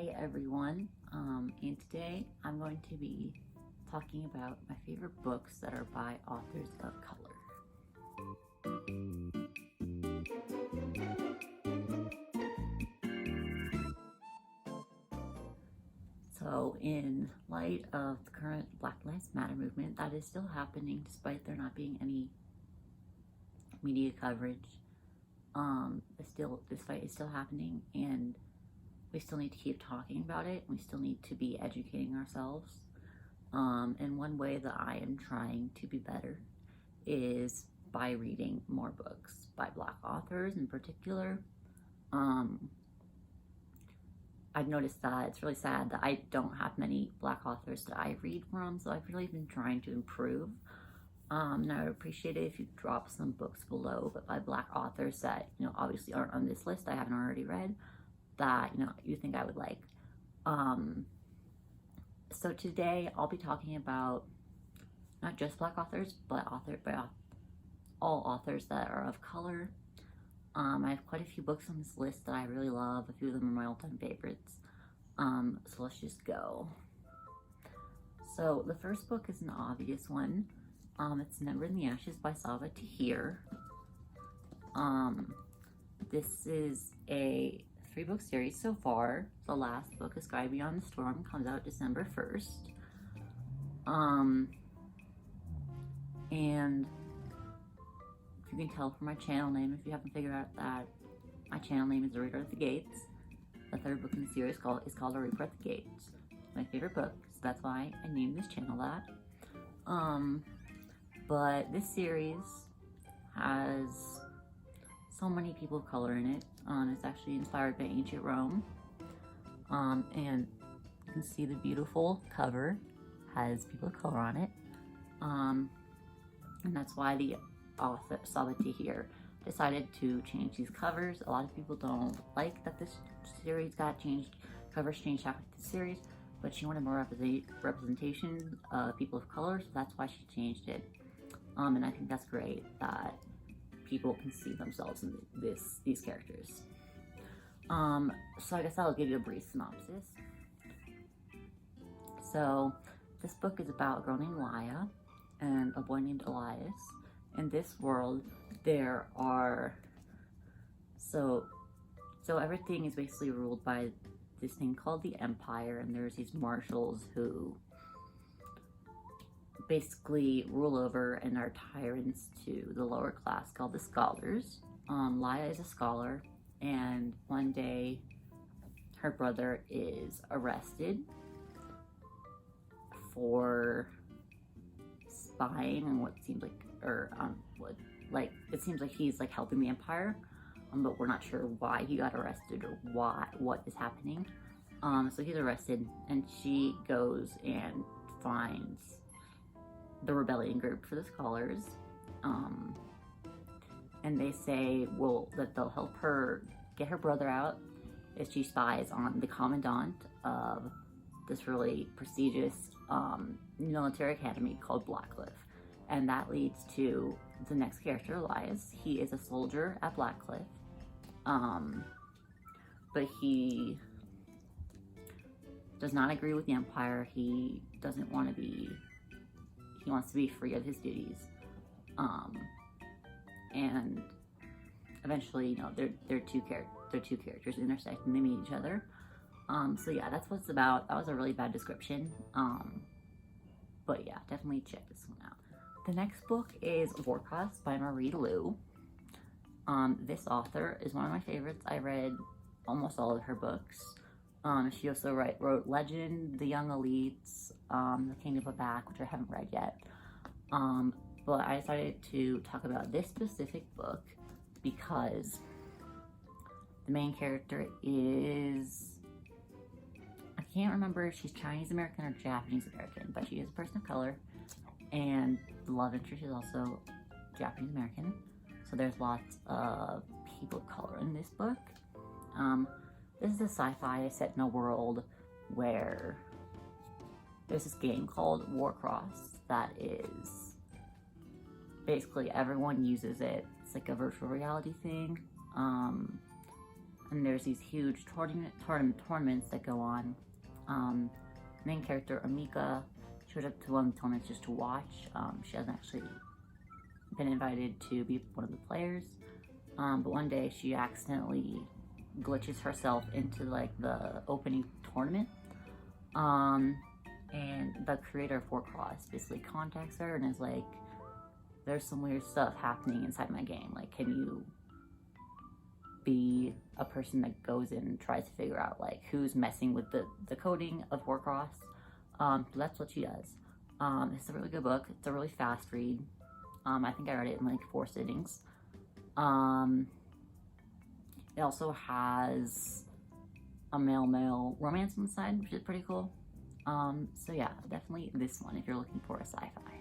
Hi everyone, and today I'm going to be talking about my favorite books that are by authors of color. So in light of the current Black Lives Matter movement that is still happening despite there not being any media coverage, this fight is still happening, and we still need to keep talking about it. We still need to be educating ourselves. And one way that I am trying to be better is by reading more books by Black authors in particular. I've noticed that it's really sad that I don't have many Black authors that I read from, so I've really been trying to improve. And I would appreciate it if you drop some books below, but by Black authors that, obviously aren't on this list, I haven't already read, that, you think I would like. So today I'll be talking about not just Black authors, but all authors that are of color. I have quite a few books on this list that I really love. A few of them are my all-time favorites. So let's just go. So the first book is an obvious one. It's Number in the Ashes by Sabaa Tahir. This is a 3-book series so far. The last book, A Sky Beyond the Storm, comes out December 1st. And if you can tell from my channel name, if you haven't figured out that my channel name is The Reader at the Gates, the 3rd book in the series is called The Reaper at the Gates. It's my favorite book, so that's why I named this channel that. But this series has so many people of color in it. It's actually inspired by ancient Rome. And you can see the beautiful cover has people of color on it. And that's why the author, Sabaa Tahir, decided to change these covers. A lot of people don't like that this series got changed, covers changed after the series, but she wanted more representation of people of color, so that's why she changed it. And I think that's great that people can see themselves in these characters. So I guess I'll give you a brief synopsis. So this book is about a girl named Laia and a boy named Elias. In this world, there are, so everything is basically ruled by this thing called the Empire, and there's these marshals who basically rule over and are tyrants to the lower class called the scholars. Laia is a scholar, and one day her brother is arrested for spying on what seems like, it seems like he's like helping the Empire, but we're not sure why he got arrested or what is happening. So he's arrested, and she goes and finds the rebellion group for the scholars, and they say, that they'll help her get her brother out if she spies on the commandant of this really prestigious military academy called Blackcliff. And that leads to the next character, Elias. He is a soldier at Blackcliff, but he does not agree with the Empire. He doesn't want to be, he wants to be free of his duties. And eventually, they're two characters intersect and they meet each other. So yeah, that's what it's about. That was a really bad description. But yeah, definitely check this one out. The next book is Warcross by Marie Lu. This author is one of my favorites. I read almost all of her books. She also wrote Legend, The Young Elites, The Kingdom of Back, which I haven't read yet. But I decided to talk about this specific book because the main character is, I can't remember if she's Chinese American or Japanese American, but she is a person of color, and the love interest is also Japanese American. So there's lots of people of color in this book. This is a sci-fi set in a world where there's this game called Warcross that is basically everyone uses it. It's like a virtual reality thing. and there's these huge tournaments that go on. Main character Amika showed up to one of the tournaments just to watch. She hasn't actually been invited to be one of the players, but one day she accidentally glitches herself into like the opening tournament, and the creator of Warcross basically contacts her and is like, there's some weird stuff happening inside my game, like, can you be a person that goes in and tries to figure out like who's messing with the coding of Warcross. So that's what she does. It's a really good book. It's a really fast read. I think I read it in like 4 sittings. It also has a male romance on the side, which is pretty cool. So yeah, definitely this one if you're looking for a sci-fi.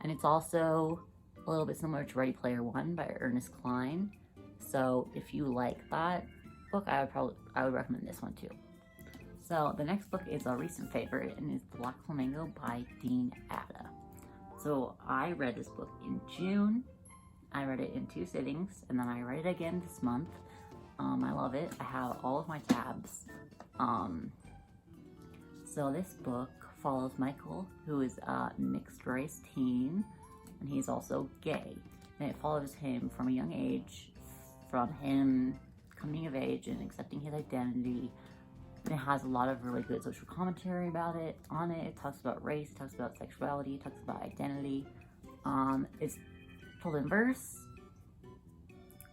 And it's also a little bit similar to Ready Player One by Ernest Cline. So if you like that book, I would recommend this one too. So the next book is a recent favorite, and is Black Flamingo by Dean Atta. So I read this book in June. I read it in 2 sittings, and then I read it again this month. I love it. I have all of my tabs. So this book follows Michael, who is a mixed race teen, and he's also gay. And it follows him from a young age, from him coming of age and accepting his identity. And it has a lot of really good social commentary about it. It talks about race, it talks about sexuality, it talks about identity. It's told in verse,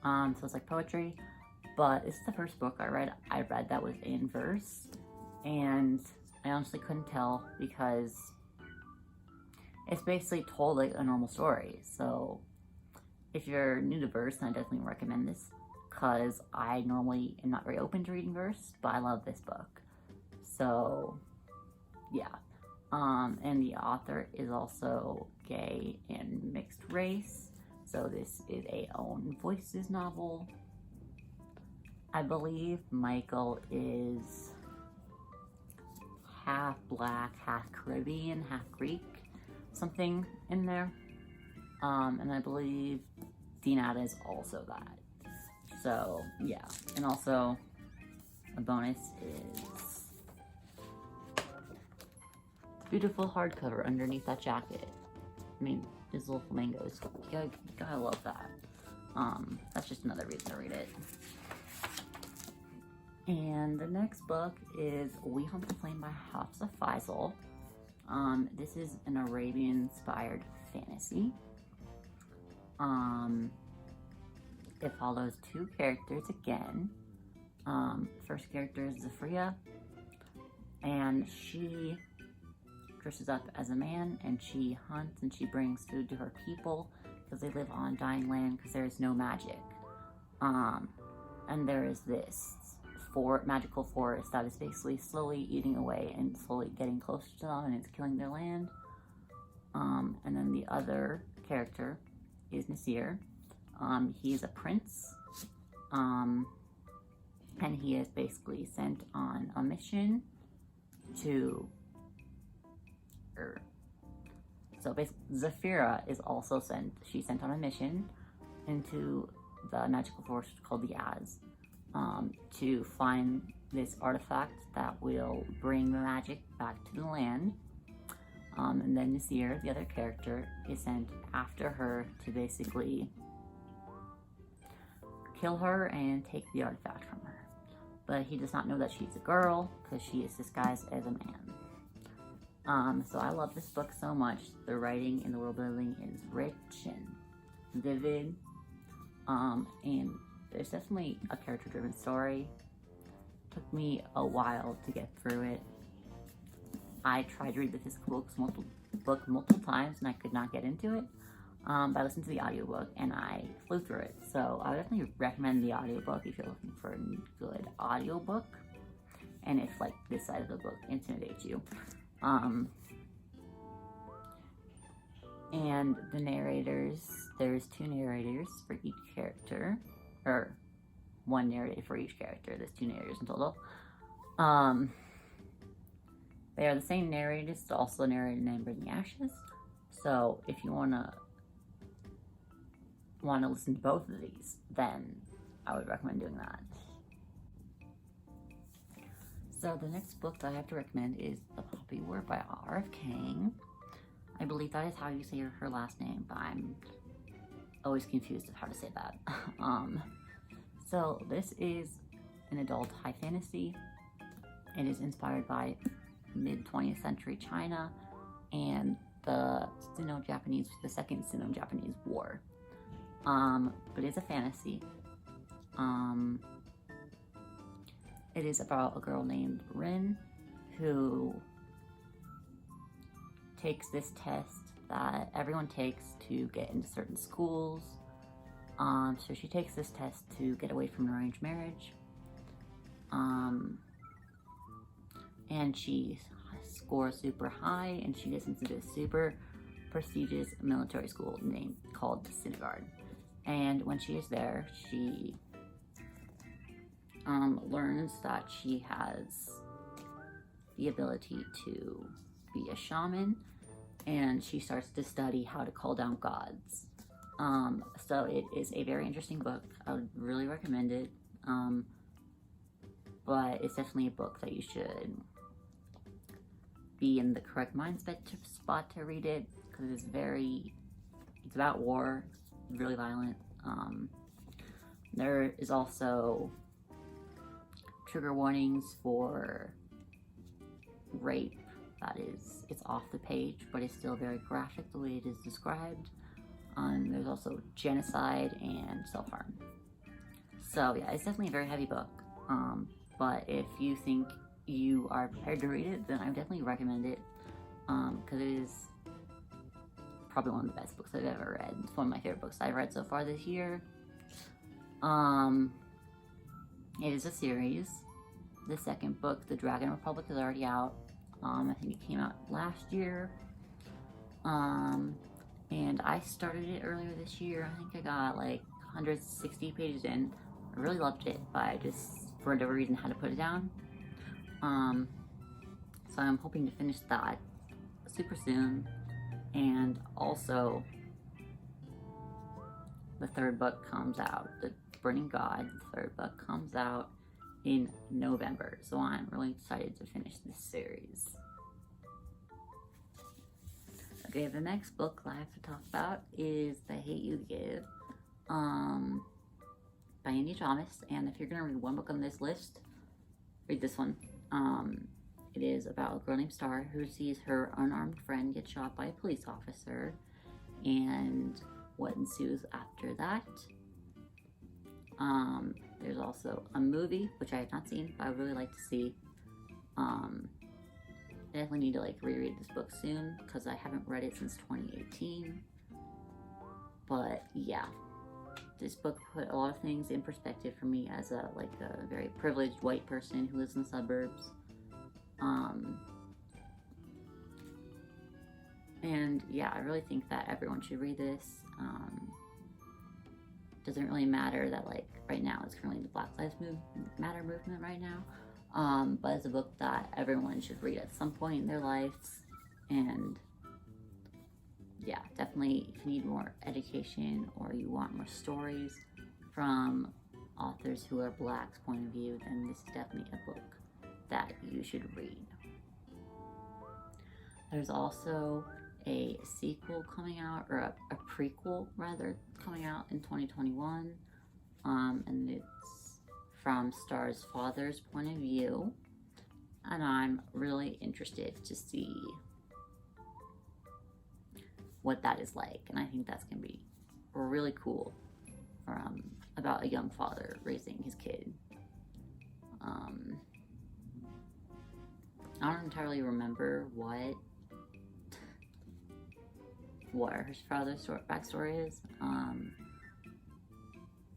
so it's like poetry. But this is the first book I read that was in verse, and I honestly couldn't tell because it's basically told like a normal story. So if you're new to verse, then I definitely recommend this, because I normally am not very open to reading verse, but I love this book. So yeah. And the author is also gay and mixed race. So this is a Own Voices novel. I believe Michael is half black, half Caribbean, half Greek, something in there. And I believe Dean Atta is also that. So yeah, and also a bonus is beautiful hardcover underneath that jacket. I mean, these little flamingos, you gotta love that. That's just another reason to read it. And the next book is We Hunt the Flame by Hafsa Faizal. This is an Arabian-inspired fantasy. It follows 2 characters again. First character is Zafria, and she dresses up as a man, and she hunts and she brings food to her people because they live on dying land because there is no magic. And there is this magical forest that is basically slowly eating away and slowly getting closer to them, and it's killing their land. And then the other character is Nasir. He is a prince, and he is basically sent on a mission to so basically Zafira is also sent on a mission into the magical forest called the Az, to find this artifact that will bring the magic back to the land. And then Nasir, the other character, is sent after her to basically kill her and take the artifact from her. But he does not know that she's a girl because she is disguised as a man. So I love this book so much. The writing and the world building is rich and vivid. And there's definitely a character-driven story. Took me a while to get through it. I tried to read the physical book multiple times and I could not get into it. But I listened to the audiobook and I flew through it. So I would definitely recommend the audiobook if you're looking for a good audiobook. And if like this side of the book intimidates you. And the narrators, there's 2 narrators for each character. Or 1 narrator for each character. There's 2 narrators in total. They are the same narrators, also narrated in Burning Ashes. So if you wanna listen to both of these, then I would recommend doing that. So the next book that I have to recommend is The Poppy War by R.F. Kang. I believe that is how you say her last name, but I'm always confused of how to say that. So this is an adult high fantasy. It is inspired by mid-20th century China and the Second Sino-Japanese War. But it's a fantasy. It is about a girl named Rin who takes this test that everyone takes to get into certain schools. So she takes this test to get away from an arranged marriage. And she scores super high, and she gets into this super prestigious military school called Sinigard. And when she is there, she learns that she has the ability to be a shaman, and she starts to study how to call down gods. So it is a very interesting book. I would really recommend it. But it's definitely a book that you should be in the correct mindset spot to read it, because it's about war, really violent. There is also trigger warnings for rape. It's off the page, but it's still very graphic the way it is described. There's also genocide and self-harm. So yeah, it's definitely a very heavy book. But if you think you are prepared to read it, then I would definitely recommend it, because it is probably one of the best books I've ever read. It's one of my favorite books I've read so far this year. It is a series. The second book, The Dragon Republic, is already out. I think it came out last year. And I started it earlier this year. I think I got like 160 pages in. I really loved it, but I just, for whatever reason, had to put it down. So I'm hoping to finish that super soon. And also, the third book comes out, The Burning God. The third book comes out in November. So I'm really excited to finish this series. Okay, the next book I have to talk about is The Hate You Give, by Andy Thomas. And if you're gonna read one book on this list, read this one. It is about a girl named Star who sees her unarmed friend get shot by a police officer, and what ensues after that. There's also a movie, which I have not seen, but I would really like to see. I definitely need to reread this book soon, because I haven't read it since 2018. But yeah, this book put a lot of things in perspective for me as a very privileged white person who lives in the suburbs. And yeah, I really think that everyone should read this. Doesn't really matter that right now it's currently the Black Lives Matter movement right now, but it's a book that everyone should read at some point in their lives. And yeah, definitely if you need more education or you want more stories from authors who are Black's point of view, then this is definitely a book that you should read. There's also a sequel coming out, or a prequel rather, coming out in 2021, and it's from Star's father's point of view, and I'm really interested to see what that is like, and I think that's gonna be really cool, about a young father raising his kid. I don't entirely remember what her father's backstory is,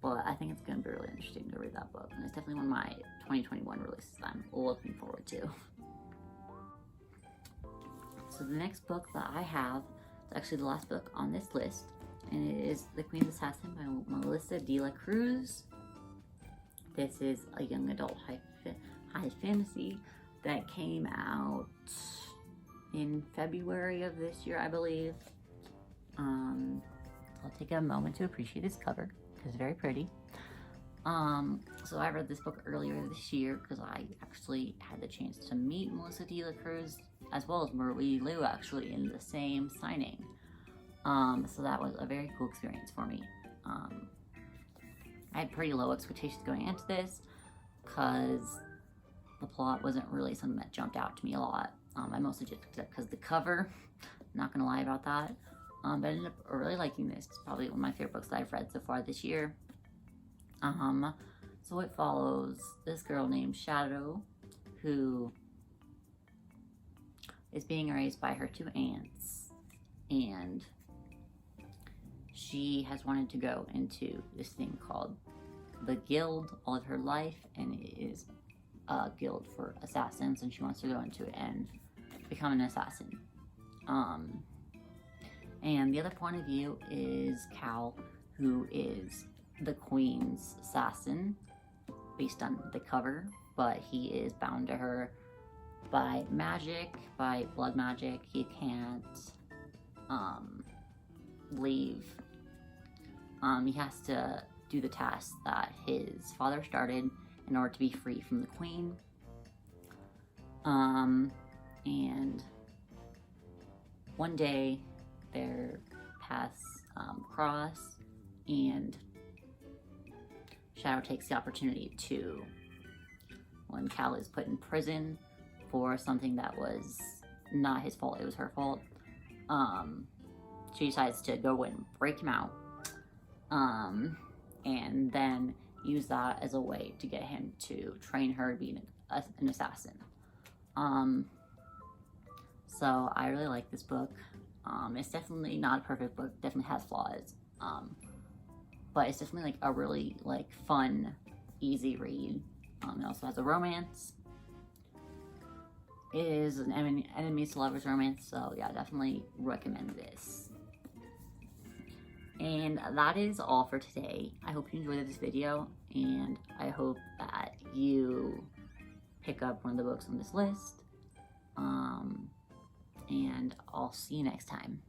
but I think it's going to be really interesting to read that book, and it's definitely one of my 2021 releases that I'm looking forward to. So the next book that I have is actually the last book on this list, and it is The Queen's Assassin by Melissa De La Cruz. This is a young adult high fantasy that came out in February of this year, I believe. I'll take a moment to appreciate this cover, because it's very pretty. So I read this book earlier this year because I actually had the chance to meet Melissa De La Cruz as well as Marie Lu actually in the same signing. So that was a very cool experience for me. I had pretty low expectations going into this because the plot wasn't really something that jumped out to me a lot. I mostly just picked it up because the cover, not gonna lie about that. But I ended up really liking this. It's probably one of my favorite books that I've read so far this year. So it follows this girl named Shadow who is being raised by her two aunts, and she has wanted to go into this thing called the Guild all of her life, and it is a guild for assassins, and she wants to go into it and become an assassin. And the other point of view is Cal, who is the Queen's assassin based on the cover, but he is bound to her by magic, by blood magic. He can't leave. He has to do the task that his father started in order to be free from the Queen. And one day their paths cross, and Shadow takes the opportunity to, when Cal is put in prison for something that was not his fault, it was her fault, she decides to go and break him out, and then use that as a way to get him to train her to be an assassin. So I really like this book. It's definitely not a perfect book, definitely has flaws, but it's definitely like a really like fun, easy read. It also has a romance. It is an enemies to lovers romance, so yeah, definitely recommend this. And that is all for today. I hope you enjoyed this video, and I hope that you pick up one of the books on this list. And I'll see you next time.